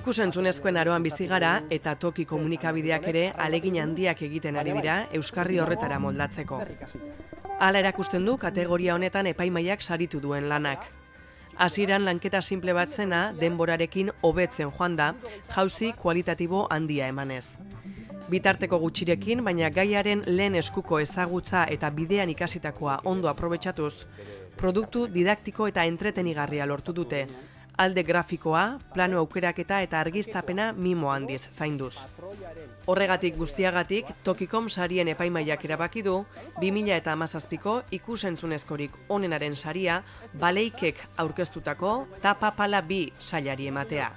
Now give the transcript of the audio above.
Ikusentzunezkoen aroan bizi gara eta toki komunikabideak ere ahalegin handiak egiten ari dira euskarri horretara moldatzeko. Hala erakusten du kategoria honetan epaimahaiak saritu duen lanak. Hasieran lanketa simple bat zena denborarekin hobetzen joan da, jauzi kualitatibo handia emanez. Bitarteko gutxirekin, baina gaiaren lehen eskuko ezagutza eta bidean ikasitakoa ondo aprobetxatuz, produktu didaktiko eta entretenigarria lortu dute. Alde grafikoa, plano aukeraketa eta argiztapena mimo handiz zainduz. Horregatik guztiagatik, Tokikom sarien epaimahaiak erabaki du 2017ko ikusentzunezkorik onenaren saria Baleikek aurkeztutako Tapa Pala 2 sailari ematea.